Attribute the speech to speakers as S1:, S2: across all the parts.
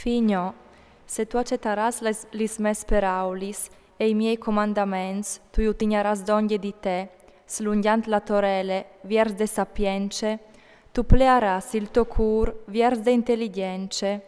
S1: Figlio, se tu accetteras lis mes paraulis e i miei comandaments, tu utigneras d'ogni di te, slungiant la torele, viers de sapience, tu plearas il tuo cur, viers de intelligence.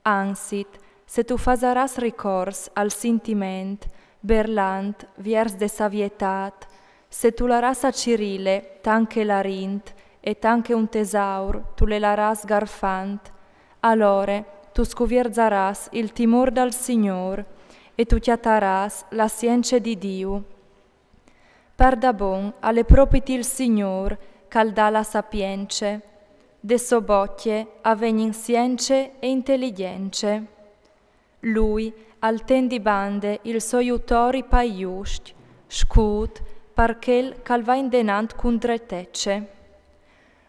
S1: Ansit, se tu fasaras ricors al sentiment, berlant, viers de savietat, se tu laras a Cirile, tanche larint, e tanche un tesaur, tu le laras garfant, allora tu scuvierzaras il timor dal Signor, e tu chiataras la scienza di Dio. Parda bon alle propiti il Signor, cal dà la sapience, de sobocchie avegnin science e intelligenze. Lui al tendi bande il suo aiutori paiust, scut, parchel cal va indenant cun dretecce.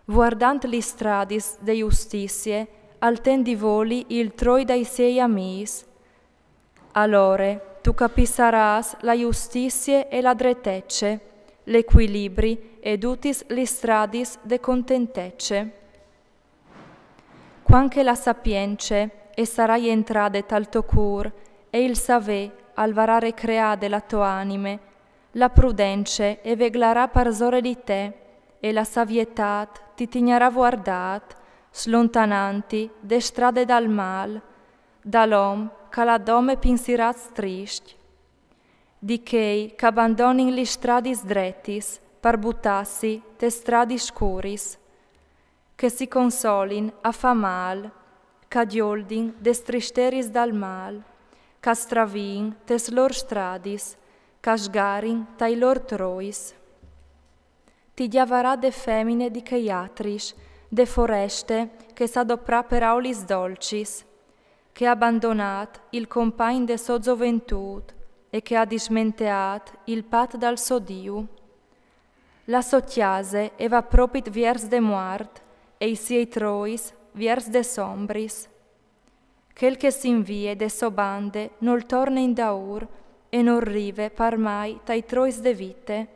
S1: Guardant li stradis de justizie, al tendi voli il troi dai sei amis. Allora tu capissaras la justizie e la dretecce, l'equilibri ed utis li stradis de contentecce. Quanche la sapience e sarai entrade tal to cur, e il savè al varare creade la to anime, la prudence e veglarà parzore di te, e la savietat ti tignarà guardat, slontananti de strade dal mal, dall'om ca la dome pinsirat trist. Di chei c'abbandonin li stradis drettis, par buttassi te stradi scuris, che si consolin a fa mal, ca dioldin des tristeris dal mal, ca stravin tes lor stradis, ca sgarin tai lor trois. Ti diavarà de femine di cheiatris, de foreste che s'adoprà per aulis dolcis, che ha abbandonat il compagn de so gioventù e che ha dismenteat il pat dal so Diu. La sottiase eva propit viers de muart, e i siei trois viers de sombris. Quel che s'invie de so bande nol torna in daur, e non rive par mai tai trois de vite.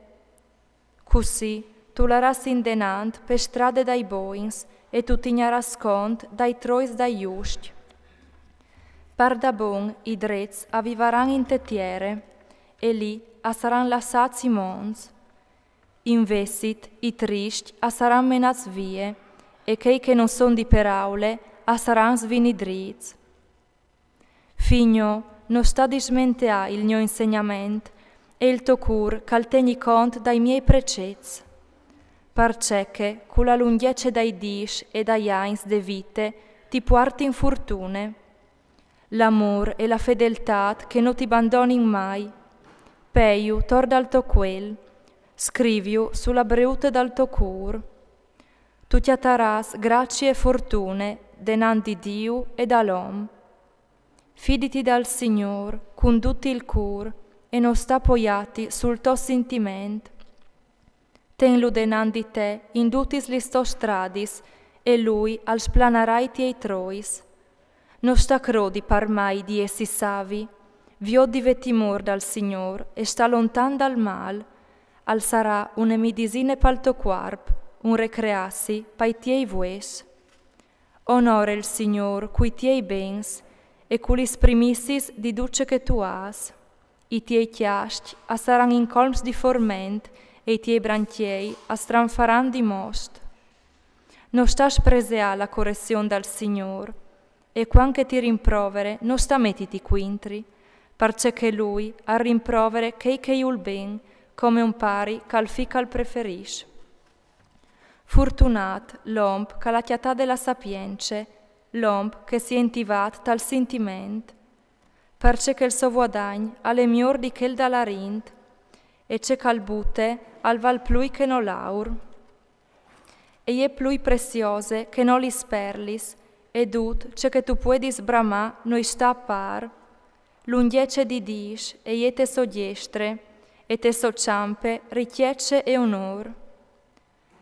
S1: Così tu laras indenant per strade dai boins, e tu tignaras cont dai trois dai just. Par da bon i drets avivaran in tetiere, e lì a saran lassats i mons. Investit i trist a saran menats vie, e chei che non son di peraule a saran svinidriz. Figlio, non sta dismentea il mio insegnament, e il tuo cur cal tegni cont dai miei precets. Parceche, cu la lunghece dai dis e dai ains de vite, ti puarti in fortune. L'amor e la fedeltat che non ti bandonin mai. Peiu tor dal to quel, scriviu sulla breute dal to cur. Tu chiataras grazie e fortune denan di Dio e dall'om. Fiditi dal Signor, con tutti il cur, e non sta poiati sul to sentiment. Tenlu denan di te in tutis li sto stradis, e lui al splanarai tiei trois. Non sta crodi par mai di essi savi, vio di vetimor dal Signor, e sta lontan dal mal, al sarà un emidisine pal to quarp, un recreassi pai tiei vues. Onore il Signor cui tiei bens, e culis primissis di duce che tu has. I tiei chiasti a saran in colms di forment, e i tiei branchiei a stranfaran di most. Non sta presea la correzione dal Signor, e quanche ti rimprovere, non sta mettiti quintri, parce che lui a rimprovere chei il ben, come un pari cal fical preferisce. Fortunat l'omp ca la chiatà della sapience, l'omp che si entivat tal sentiment, parce che il suo guadagn alle mior di chel da larint, e c'è calbute al val plui che no laur. E è plui preziose che no li sperlis, ed ut c'è che tu puedis brama noi sta par, lunghece di dis, e te so diestre, e te so ciampe, richiece e onor.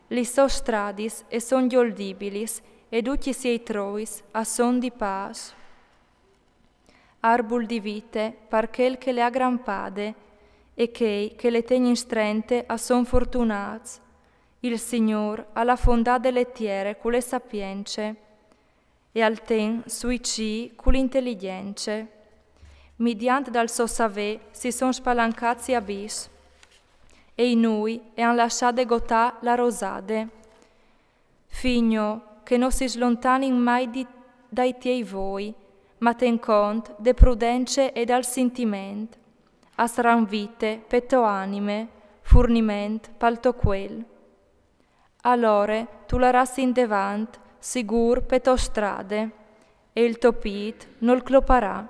S1: Li so stradis e son gioldibilis, ed uti siei trois a son di pas. Arbul di vite, par quel che le aggrampade, e chei che le tegnin strente a son fortunats. Il Signor alla fondà delle tiere cu le sapience, e al ten sui ci con l'intelligenza. Mediante dal suo saver si sono spalancati abis, e in noi e han lasciato gotà la rosade. Figlio, che non si slontani mai dai tiei voi, ma ten conto de prudence e dal sentimento, a saran vite, petto anime, forniment, palto quel. Allora tu la rassi in devant, sigur petto strade, e il topit non cloparà.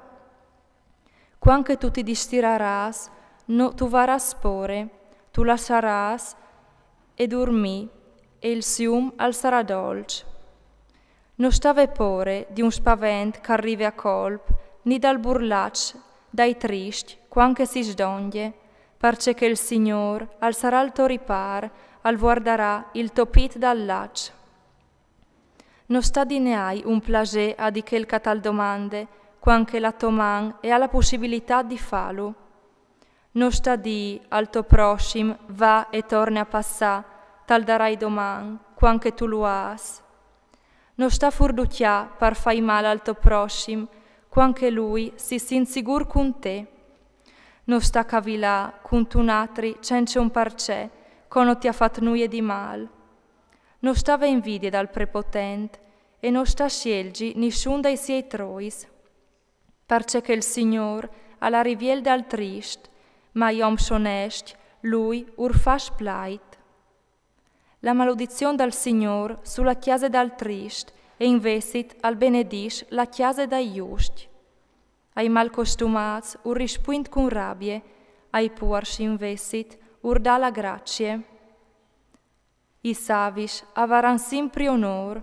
S1: Quanche tu ti distireras, no, tu varas spore, tu lasciaras e dormì, e il sium al sarà dolce. Non stave pore di un spavent che arrivi a colp, ni dal burlac, dai tristi, quanche si sdoglie, parce che il Signor al sarà al tuo ripar, al guardarà il topit dal lac. Non sta di neai un plagè a di quel catal domande, quanche la toman e ha la possibilità di farlo. Non sta di al tuo prossimo va e torna a passà, tal darai doman, quanche tu lo has. Non sta furducchià par fai male al tuo prossimo, quanche lui si sinsigur con te. Non sta cavilà con tu natri cence un parcè, cono ti ha fatto nuie di mal. Non stava invidia dal prepotente, e non sta scelgi nessun dei suoi trois. Parce che il Signor alla riviel dal trist, ma iom sonest, lui fa splait. La maledizione dal Signor sulla chiesa dal trist e investit al benedisc la chiesa dai giusti. Ai malcostumats rispunt con rabbie, ai puars investit dà la grazie. I savis avaran sempre onor,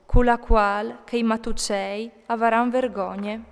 S1: con la qual che i matucei avaran vergogne.